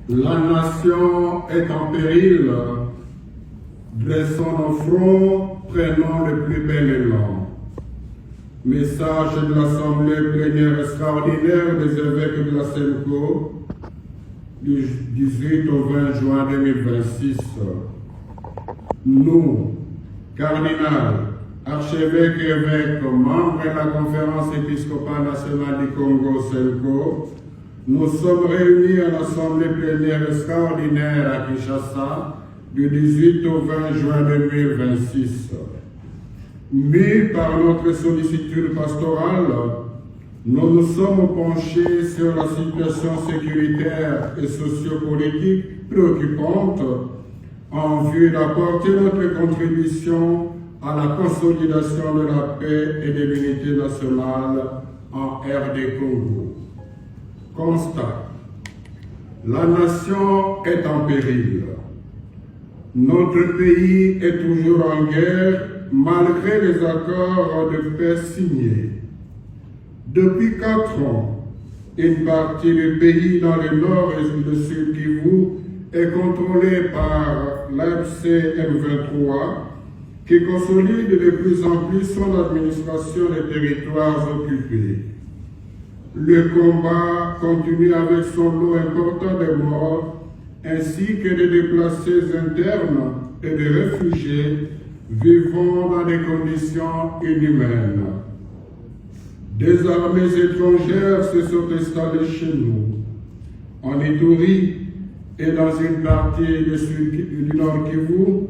La nation est en péril. Dressons nos fronts, prenons le plus bel élan. Message de l'Assemblée plénière extraordinaire des évêques de la Senco du 18 au 20 juin 2026. Nous, cardinal, archevêques et évêques, membres de la Conférence épiscopale nationale du Congo, Senco, nous sommes réunis à l'Assemblée plénière extraordinaire à Kinshasa du 18 au 20 juin 2026. Mus par notre sollicitude pastorale, nous nous sommes penchés sur la situation sécuritaire et sociopolitique préoccupante en vue d'apporter notre contribution à la consolidation de la paix et de l'unité nationale en RD Congo. Constat. La nation est en péril. Notre pays est toujours en guerre malgré les accords de paix signés. Depuis 4 ans, une partie du pays dans le nord et le sud Kivu est contrôlée par l'AFC M23 qui consolide de plus en plus son administration des territoires occupés. Le combat continue avec son lot important de morts ainsi que de déplacés internes et de réfugiés vivant dans des conditions inhumaines. Des armées étrangères se sont installées chez nous, en Ituri et dans une partie du Nord Kivu.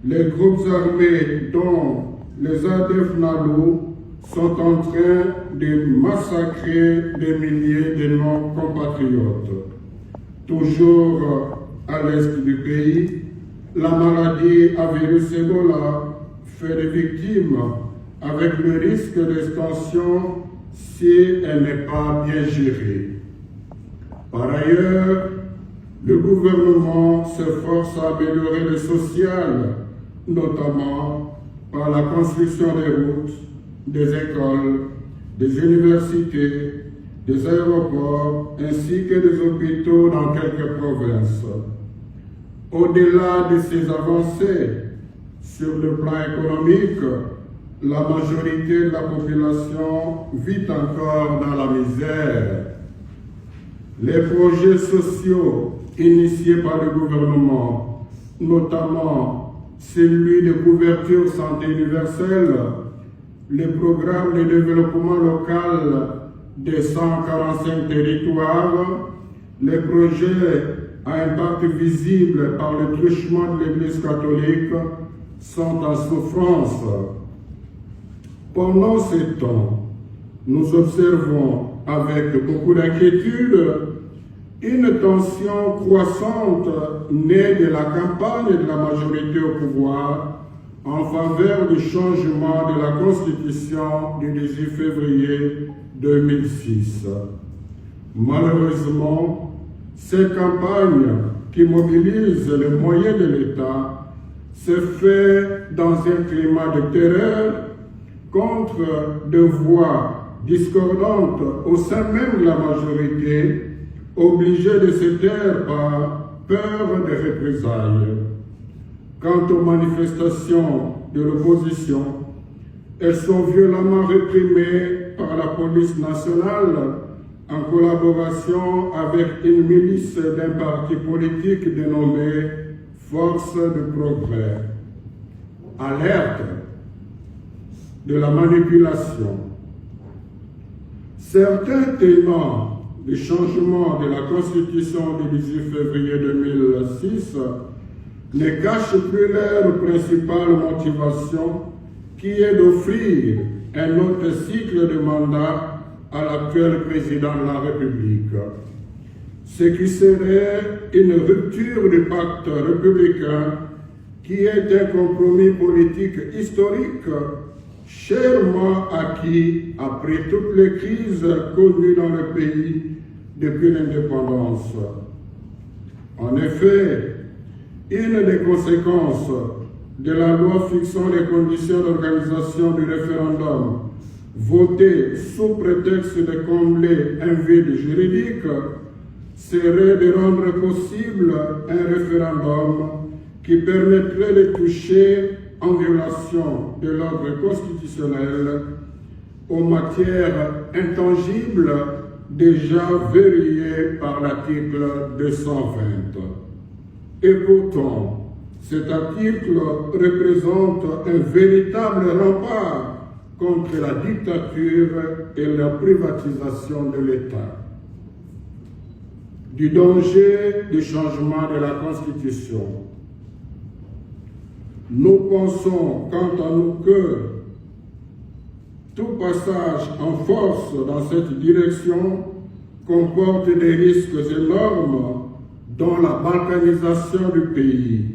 Les groupes armés, dont les ADF NALU, sont en train de massacrer des milliers de nos compatriotes. Toujours à l'est du pays, la maladie à virus Ebola fait des victimes avec le risque d'extension si elle n'est pas bien gérée. Par ailleurs, le gouvernement s'efforce à améliorer le social, notamment par la construction des routes, des écoles, des universités, des aéroports ainsi que des hôpitaux dans quelques provinces. Au-delà de ces avancées, sur le plan économique, la majorité de la population vit encore dans la misère. Les projets sociaux initiés par le gouvernement, notamment celui de couverture santé universelle, le programme de développement local des 145 territoires, les projets à impact visible par le truchement de l'Église catholique sont en souffrance. Pendant ce temps, nous observons avec beaucoup d'inquiétude une tension croissante née de la campagne de la majorité au pouvoir en faveur du changement de la Constitution du 18 février 2006. Malheureusement, cette campagne qui mobilise les moyens de l'État se fait dans un climat de terreur contre des voix discordantes au sein même de la majorité, obligée de se taire par peur de représailles. Quant aux manifestations de l'opposition, elles sont violemment réprimées par la police nationale en collaboration avec une milice d'un parti politique dénommé Force de Progrès. Alerte de la manipulation. Certains tenants du changement de la Constitution du 18 février 2006 ne cachent plus leur principale motivation qui est d'offrir un autre cycle de mandat à l'actuel président de la République. Ce qui serait une rupture du pacte républicain qui est un compromis politique historique chèrement acquis après toutes les crises connues dans le pays depuis l'indépendance. En effet, une des conséquences de la loi fixant les conditions d'organisation du référendum voté sous prétexte de combler un vide juridique serait de rendre possible un référendum qui permettrait de toucher en violation de l'ordre constitutionnel aux matières intangibles déjà verrouillées par l'article 220. Et pourtant, cet article représente un véritable rempart contre la dictature et la privatisation de l'État. Du danger du changement de la Constitution. Nous pensons, quant à nous, que tout passage en force dans cette direction comporte des risques énormes dans la balkanisation du pays.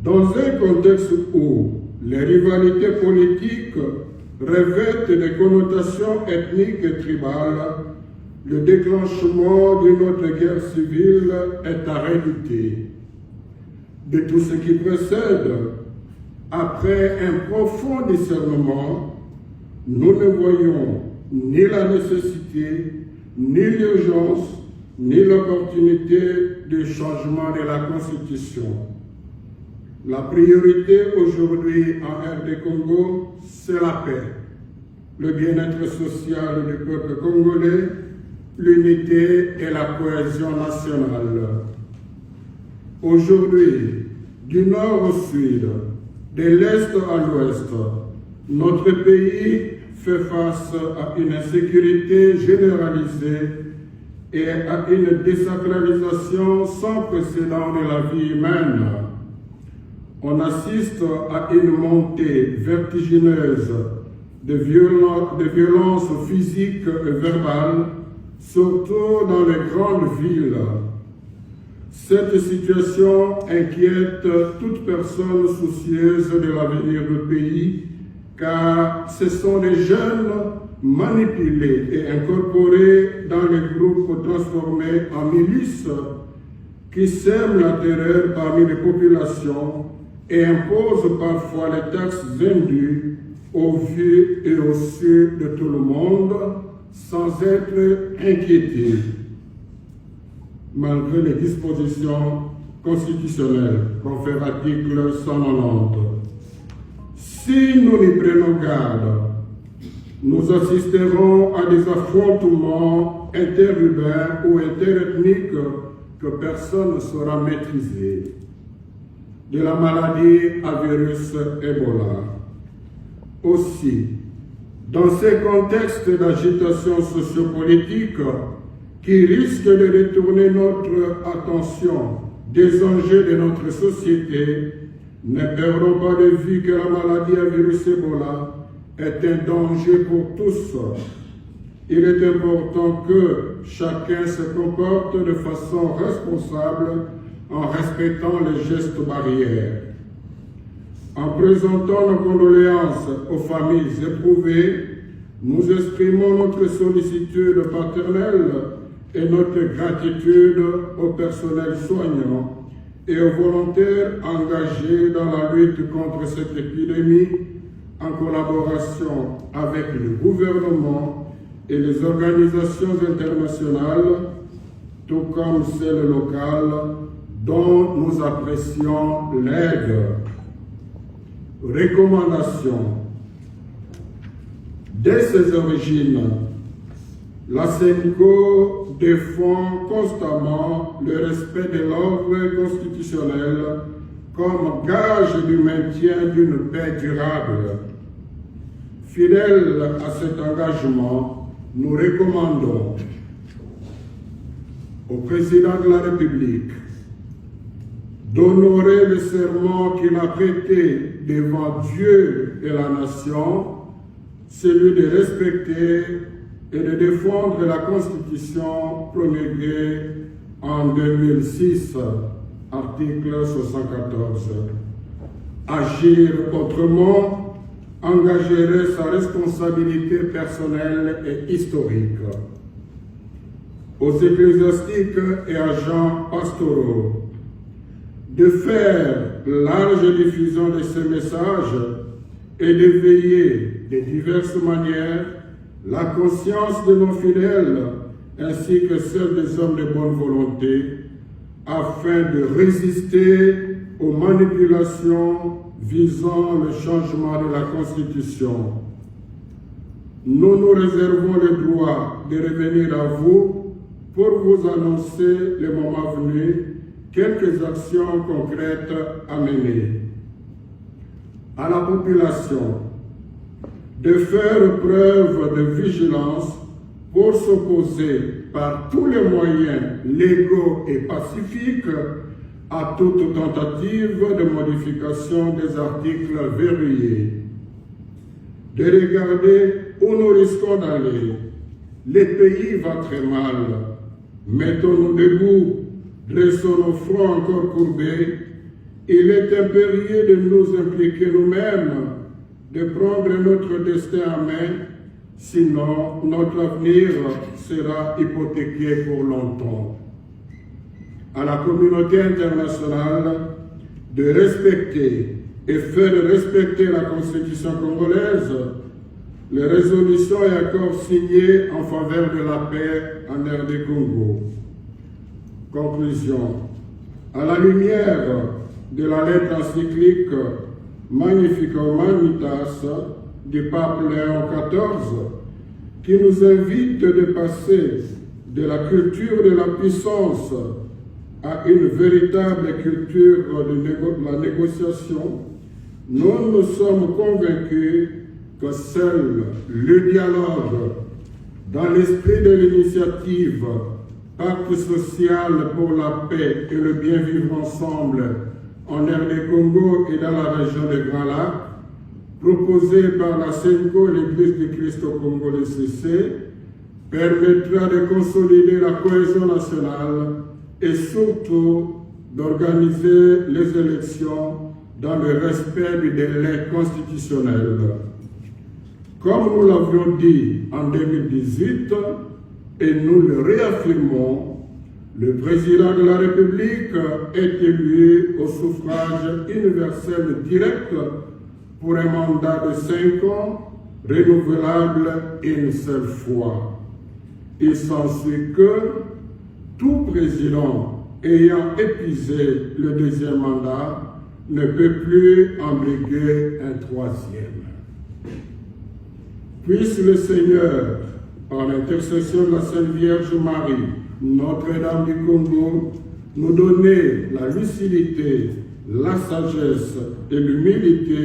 Dans un contexte où les rivalités politiques revêtent des connotations ethniques et tribales, le déclenchement d'une autre guerre civile est à redouter. De tout ce qui précède, après un profond discernement, nous ne voyons ni la nécessité, ni l'urgence, ni l'opportunité de changement de la Constitution. La priorité aujourd'hui en RD Congo, c'est la paix, le bien-être social du peuple congolais, l'unité et la cohésion nationale. Aujourd'hui, du nord au sud, de l'est à l'ouest, notre pays fait face à une insécurité généralisée et à une désacralisation sans précédent de la vie humaine. On assiste à une montée vertigineuse de violences physiques et verbales, surtout dans les grandes villes. Cette situation inquiète toute personne soucieuse de l'avenir du pays, car ce sont des jeunes manipulés et incorporés dans les groupes transformés en milices qui sèment la terreur parmi les populations et imposent parfois les taxes indues au vu et au su de tout le monde sans être inquiétés. Malgré les dispositions constitutionnelles, confère article 190. Si nous n'y prenons garde, nous assisterons à des affrontements interurbains ou interethniques que personne ne saura maîtriser. De la maladie à virus Ebola. Aussi, dans ces contextes d'agitation sociopolitique qui risquent de détourner notre attention des enjeux de notre société, ne perdons pas de vue que la maladie à virus Ebola est un danger pour tous. Il est important que chacun se comporte de façon responsable en respectant les gestes barrières. En présentant nos condoléances aux familles éprouvées, nous exprimons notre sollicitude paternelle et notre gratitude au personnel soignant et aux volontaires engagés dans la lutte contre cette épidémie en collaboration avec le gouvernement et les organisations internationales, tout comme celles locales, dont nous apprécions l'aide. Recommandations. Dès ses origines, la CENICO défend constamment le respect de l'ordre constitutionnel comme gage du maintien d'une paix durable. Fidèles à cet engagement, nous recommandons au président de la République d'honorer le serment qu'il a prêté devant Dieu et la nation, celui de respecter et de défendre la Constitution promulguée en 2006, article 74. Agir autrement engagerait sa responsabilité personnelle et historique. Aux ecclésiastiques et agents pastoraux, de faire large diffusion de ces messages et de veiller de diverses manières la conscience de nos fidèles ainsi que celle des hommes de bonne volonté, afin de résister aux manipulations visant le changement de la Constitution. Nous nous réservons le droit de revenir à vous pour vous annoncer, le moment venu, quelques actions concrètes à mener. À la population de faire preuve de vigilance pour s'opposer par tous les moyens légaux et pacifiques à toute tentative de modification des articles verrouillés. De regarder où nous risquons d'aller. Le pays va très mal. Mettons-nous debout, dressons nos fronts encore courbés. Il est impérieux de nous impliquer nous-mêmes, de prendre notre destin en main, sinon notre avenir sera hypothéqué pour longtemps. À la communauté internationale de respecter et faire respecter la Constitution congolaise, les résolutions et accords signés en faveur de la paix en RD Congo. Conclusion. À la lumière de la lettre encyclique Magnificat Humanitas du pape Léon XIV, qui nous invite de passer de la culture de la puissance à une véritable culture de la négociation, nous nous sommes convaincus que seul le dialogue, dans l'esprit de l'initiative Pacte social pour la paix et le bien vivre ensemble en RD Congo et dans la région de Grand Lac, proposé par la CENCO et l'Église du Christ au Congo de CC, permettra de consolider la cohésion nationale et surtout d'organiser les élections dans le respect du délai constitutionnel. Comme nous l'avions dit en 2018, et nous le réaffirmons, le président de la République est élu au suffrage universel direct pour un mandat de 5 ans, renouvelable une seule fois. Il s'ensuit que tout président ayant épuisé le deuxième mandat ne peut plus en briguer un troisième. Puisse le Seigneur, par l'intercession de la Sainte Vierge Marie, Notre-Dame du Congo, nous donner la lucidité, la sagesse et l'humilité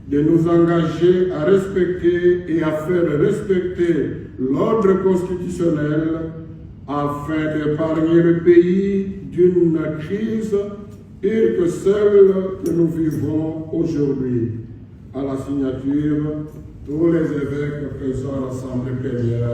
de nous engager à respecter et à faire respecter l'ordre constitutionnel afin d'épargner le pays d'une crise pire que celle que nous vivons aujourd'hui. À la signature, tous les évêques présents à l'Assemblée plénière.